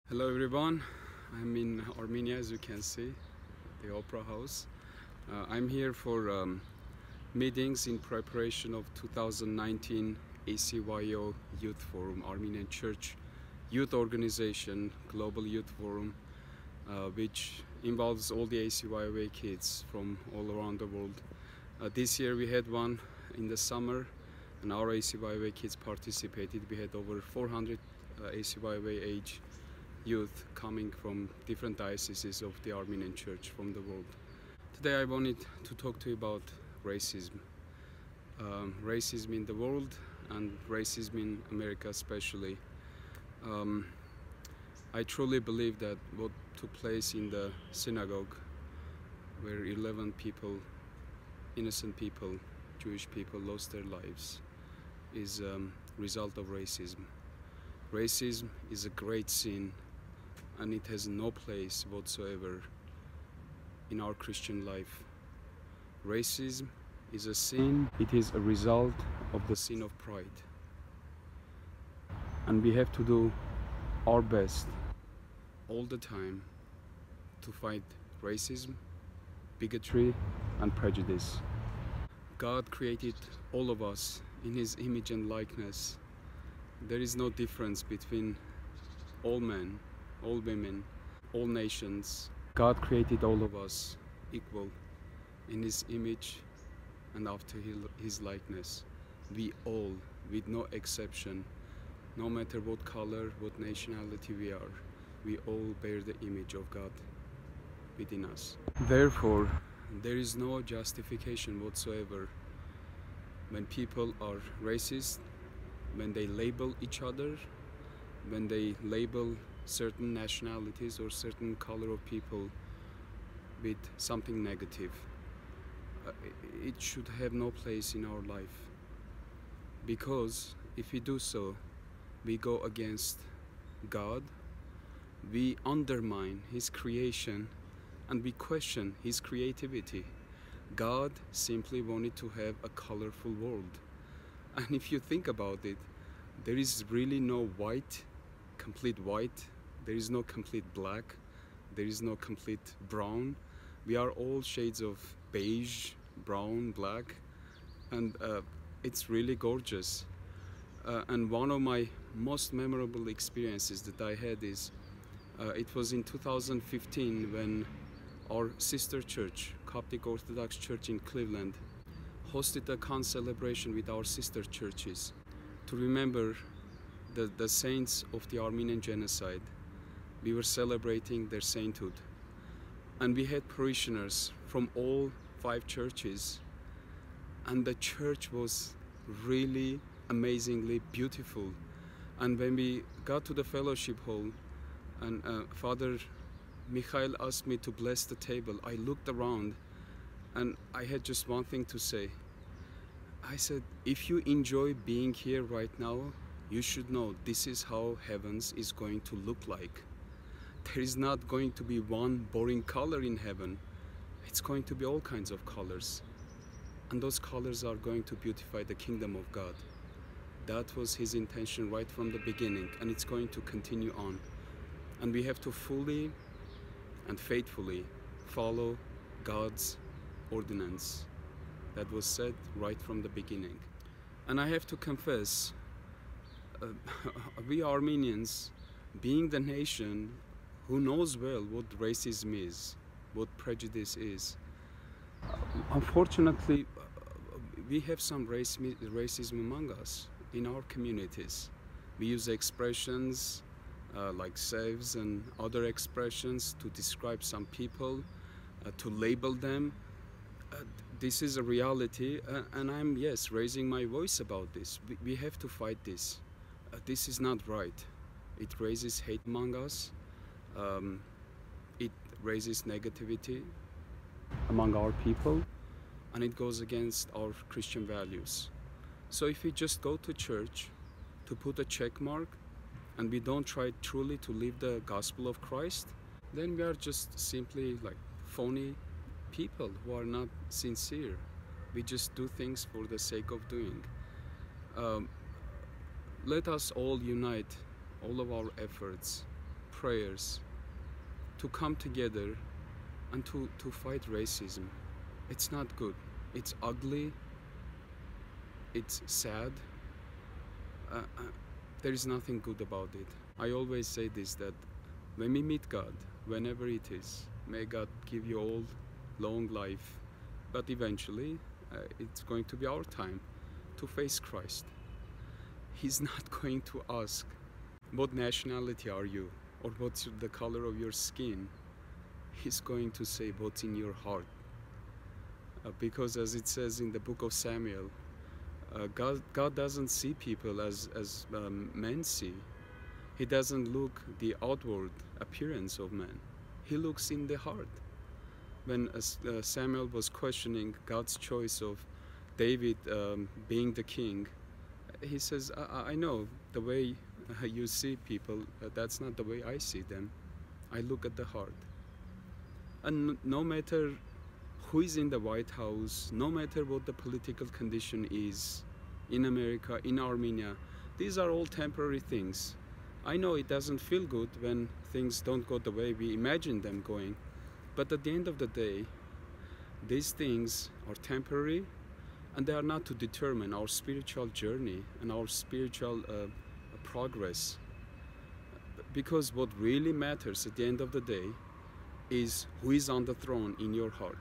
Hello everyone, I'm in Armenia, as you can see, the Opera House. I'm here for meetings in preparation of 2019 ACYO Youth Forum, Armenian Church Youth Organization Global Youth Forum, which involves all the ACYO kids from all around the world. This year we had one in the summer, and our ACYO kids participated. We had over 400 ACYO age youth coming from different dioceses of the Armenian Church from the world. Today I wanted to talk to you about racism. Racism in the world and racism in America especially. I truly believe that what took place in the synagogue, where 11 people, innocent people, Jewish people, lost their lives, is a result of racism. Racism is a great sin, and it has no place whatsoever in our Christian life. Racism is a sin. It is a result of the sin of pride. And we have to do our best all the time to fight racism, bigotry, and prejudice. God created all of us in His image and likeness. There is no difference between all men, all women, all nations. God created all of us equal in His image and after His likeness. We all, with no exception, no matter what color, what nationality we all bear the image of God within us. Therefore, there is no justification whatsoever when people are racist, when they label each other, when they label certain nationalities or certain color of people with something negative. It should have no place in our life, because if we do so, we go against God, we undermine His creation, and we question His creativity. God simply wanted to have a colorful world, and if you think about it, there is really no white, complete white. There is no complete black, there is no complete brown. We are all shades of beige, brown, black, and it's really gorgeous. And one of my most memorable experiences that I had is, it was in 2015 when our sister church, Coptic Orthodox Church in Cleveland, hosted a celebration with our sister churches to remember the saints of the Armenian genocide. We were celebrating their sainthood, and we had parishioners from all 5 churches, and the church was really amazingly beautiful. And when we got to the fellowship hall and Father Mikhail asked me to bless the table, I looked around and I had just one thing to say. I said, if you enjoy being here right now, you should know this is how heavens is going to look like. There is not going to be one boring color in heaven. It's going to be all kinds of colors. And those colors are going to beautify the kingdom of God. That was His intention right from the beginning, and it's going to continue on. And we have to fully and faithfully follow God's ordinance that was set right from the beginning. And I have to confess, we Armenians, being the nation who knows well what racism is, what prejudice is, unfortunately, we have some racism among us in our communities. We use expressions like saves and other expressions to describe some people, to label them. This is a reality, and I'm, yes, raising my voice about this. We have to fight this. This is not right. It raises hate among us. It raises negativity among our people, and it goes against our Christian values. So if we just go to church to put a check mark and we don't try truly to live the gospel of Christ, then we are just simply like phony people who are not sincere. We just do things for the sake of doing. Let us all unite all of our efforts prayers to come together and to fight racism. It's not good. It's ugly. It's sad. There is nothing good about it. I always say this, that when we meet God, whenever it is, may God give you all long life, but eventually it's going to be our time to face Christ. He's not going to ask, what nationality are you, or what's the color of your skin. He's going to say, what's in your heart. Because as it says in the book of Samuel, God doesn't see people as men see. He doesn't look the outward appearance of man. He looks in the heart. When Samuel was questioning God's choice of David being the king, he says, I know the way you see people, that's not the way I see them. I look at the heart. And no matter who is in the White House, no matter what the political condition is in America, in Armenia, these are all temporary things. I know it doesn't feel good when things don't go the way we imagine them going, but at the end of the day, these things are temporary, and they are not to determine our spiritual journey and our spiritual progress. Because what really matters at the end of the day is who is on the throne in your heart.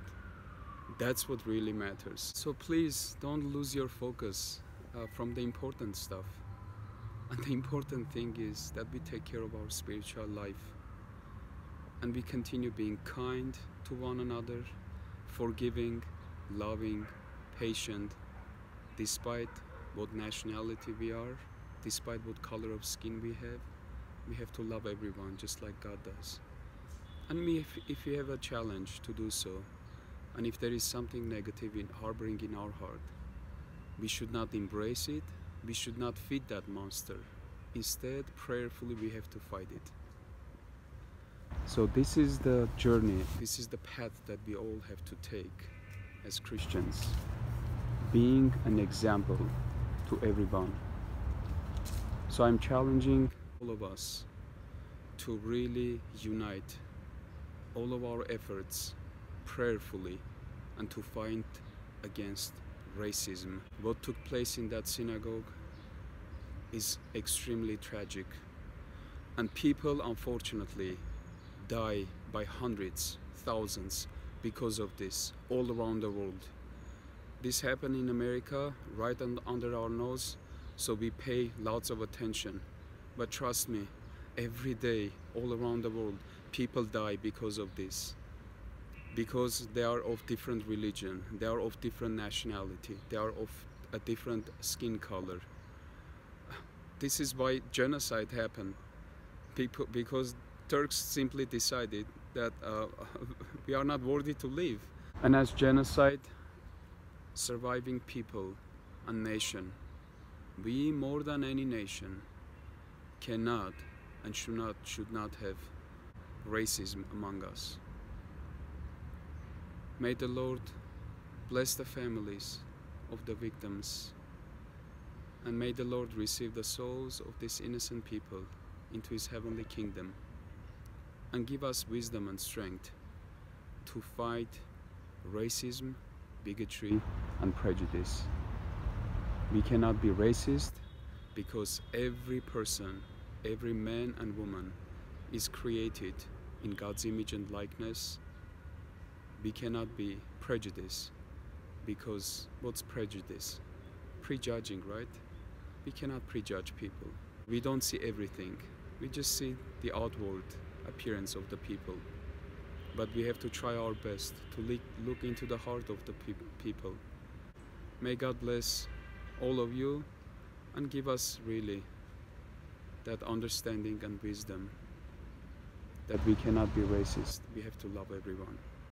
That's what really matters. So please don't lose your focus from the important stuff. And the important thing is that we take care of our spiritual life and we continue being kind to one another, forgiving, loving, patient, despite what nationality we are, despite what color of skin we have to love everyone just like God does. And if we have a challenge to do so, and if there is something negative harboring in our heart, we should not embrace it, we should not feed that monster. Instead, prayerfully we have to fight it. So this is the journey, this is the path that we all have to take as Christians, being an example to everyone. So I'm challenging all of us to really unite all of our efforts prayerfully and to fight against racism. What took place in that synagogue is extremely tragic, and people unfortunately die by hundreds, thousands because of this all around the world. This happened in America right under our nose, so we pay lots of attention. But trust me, every day all around the world people die because of this, because they are of different religion, they are of different nationality, they are of a different skin color. This is why genocide happened, because Turks simply decided that we are not worthy to live. And as genocide surviving people and nation, we more than any nation cannot and should not have racism among us. May the Lord bless the families of the victims, and may the Lord receive the souls of these innocent people into His heavenly kingdom, and give us wisdom and strength to fight racism, bigotry, and prejudice. We cannot be racist because every person, every man and woman is created in God's image and likeness. We cannot be prejudiced because what's prejudice? Prejudging, right? We cannot prejudge people. We don't see everything. We just see the outward appearance of the people. But we have to try our best to look into the heart of the people. May God bless all of you and give us really that understanding and wisdom that we cannot be racist. We have to love everyone.